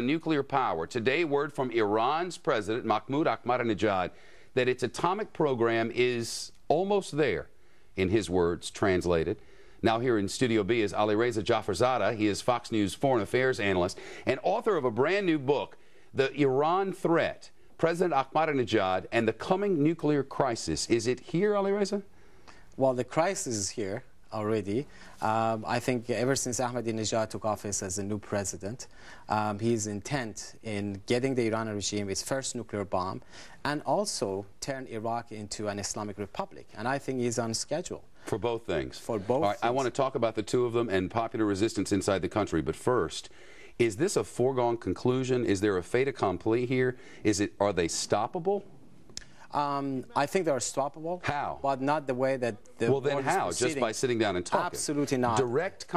nuclear power. Today, word from Iran's president, Mahmoud Ahmadinejad, that its atomic program is almost there, in his words, translated. Now here in Studio B is Alireza Jafarzadeh. He is Fox News foreign affairs analyst and author of a brand new book, The Iran Threat, President Ahmadinejad and the Coming Nuclear Crisis. Is it here, Alireza? Well, the crisis is here already. I think ever since Ahmadinejad took office as the new president, he's intent in getting the Iranian regime its first nuclear bomb and also turn Iraq into an Islamic republic. And I think he's on schedule. For both things? For both All right, I want to talk about the two of them and popular resistance inside the country. But first, is this a foregone conclusion? Is there a fait accompli here? Are they stoppable? I think they're stoppable. How? But not the way that the Well, then how? Just by sitting down and talking? Absolutely not. Direct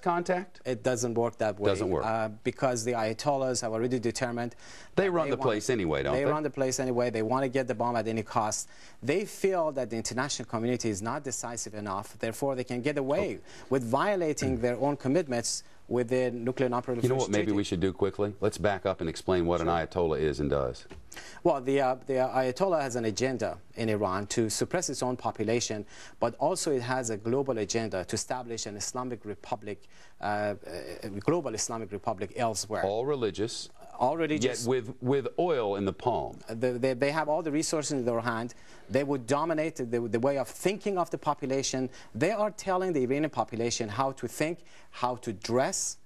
contact? It doesn't work that way. Doesn't work. Because the Ayatollahs have already determined. They run the place anyway, don't they? They run the place anyway. They want to get the bomb at any cost. They feel that the international community is not decisive enough. Therefore, they can get away with violating their own commitments with the nuclear non-proliferation treaty. You know what maybe we should do quickly? Let's back up and explain what an Ayatollah is and does. Well, the Ayatollah has an agenda in Iran to suppress its own population, but also it has a global agenda to establish an Islamic republic, global Islamic republic elsewhere. All religious. All religious. Yet with oil in the palm. They have all the resources in their hand. They would dominate the way of thinking of the population. They are telling the Iranian population how to think, how to dress.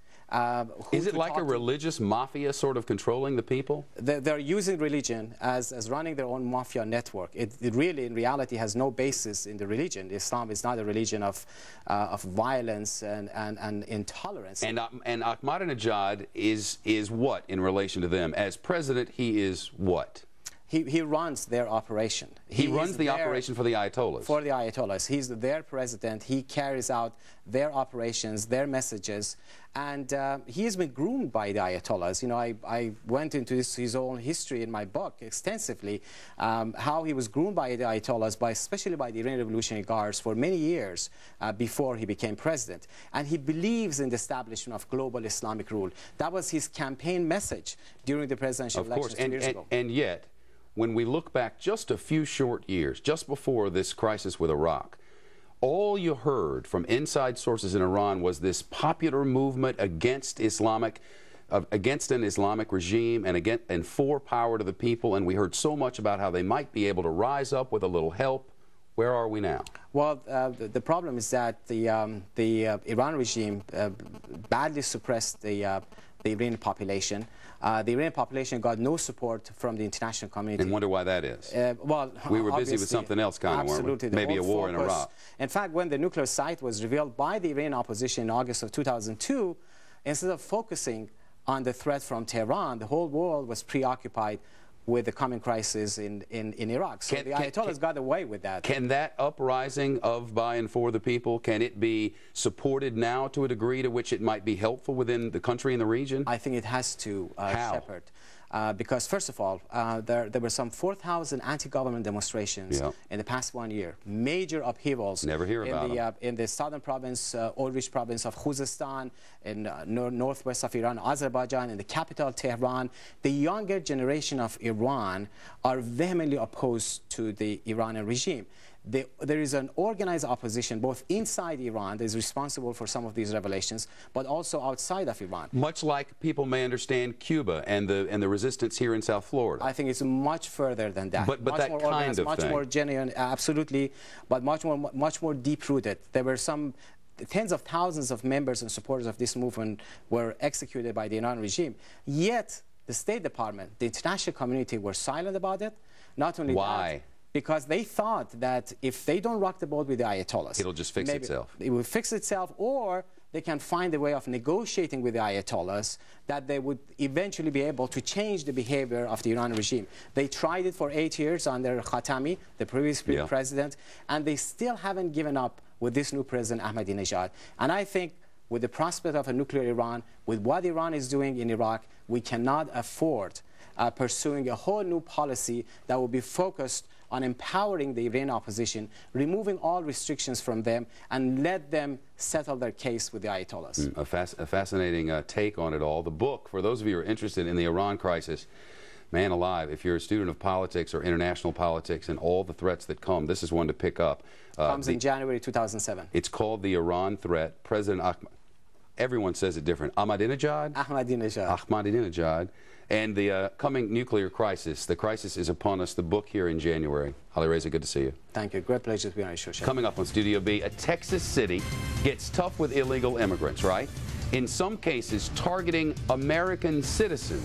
Is it like a religious mafia sort of controlling the people? They're using religion as running their own mafia network. It really, in reality, has no basis in the religion. Islam is not a religion of violence and intolerance. And Ahmadinejad is what in relation to them? As president, he is what? He runs their operation. He runs the operation for the Ayatollahs? For the Ayatollahs. He's their president. He carries out their operations, their messages, and he has been groomed by the Ayatollahs. You know, I went into his own history in my book extensively, how he was groomed by the Ayatollahs, especially by the Iranian Revolutionary Guards for many years before he became president. And he believes in the establishment of global Islamic rule. That was his campaign message during the presidential elections 2 years ago. And yet, when we look back just a few short years, just before this crisis with Iraq, all you heard from inside sources in Iran was this popular movement against an Islamic regime and for power to the people, and we heard so much about how they might be able to rise up with a little help. Where are we now? Well, the problem is that the Iran regime badly suppressed the Iranian population. The Iranian population got no support from the international community. And wonder why that is. Well, we were busy with something else, kind of, absolutely, weren't we? Maybe a war in Iraq. In fact, when the nuclear site was revealed by the Iranian opposition in August of 2002, instead of focusing on the threat from Tehran, the whole world was preoccupied with the coming crisis in Iraq. So the Ayatollahs got away with that. Can that uprising of, by, and for the people, can it be supported now to a degree to which it might be helpful within the country and the region? I think it has to, Shepard. Because, first of all, there were some 4,000 anti-government demonstrations in the past 1 year. Major upheavals. Never hear about them. In the southern province, oil-rich province of Khuzestan, in northwest of Iran, Azerbaijan, in the capital, Tehran. The younger generation of Iran are vehemently opposed to the Iranian regime. There is an organized opposition both inside Iran that is responsible for some of these revelations, but also outside of Iran. Much like people may understand Cuba and the resistance here in South Florida. I think it's much further than that. But that more kind of much thing. More genuine, absolutely, but much more deep-rooted. There were some tens of thousands of members and supporters of this movement were executed by the Iran regime. Yet the State Department, the international community were silent about it. Not only that, because they thought that if they don't rock the boat with the Ayatollahs, it'll just fix itself. It will fix itself, or they can find a way of negotiating with the Ayatollahs that they would eventually be able to change the behavior of the Iran regime. They tried it for 8 years under Khatami, the previous president, and they still haven't given up with this new president, Ahmadinejad. And I think with the prospect of a nuclear Iran, with what Iran is doing in Iraq, we cannot afford pursuing a whole new policy that will be focused on empowering the Iranian opposition, removing all restrictions from them, and let them settle their case with the Ayatollahs. A fascinating take on it all. The book, for those of you who are interested in the Iran crisis, man alive, if you're a student of politics or international politics and all the threats that come, this is one to pick up. Comes in January 2007. It's called The Iran Threat. President everyone says it different. Ahmadinejad? Ahmadinejad. And the coming nuclear crisis. The crisis is upon us. The book here in January. Alireza, good to see you. Thank you. Great pleasure to be on your show. Coming up on Studio B, a Texas city gets tough with illegal immigrants, right? In some cases, targeting American citizens.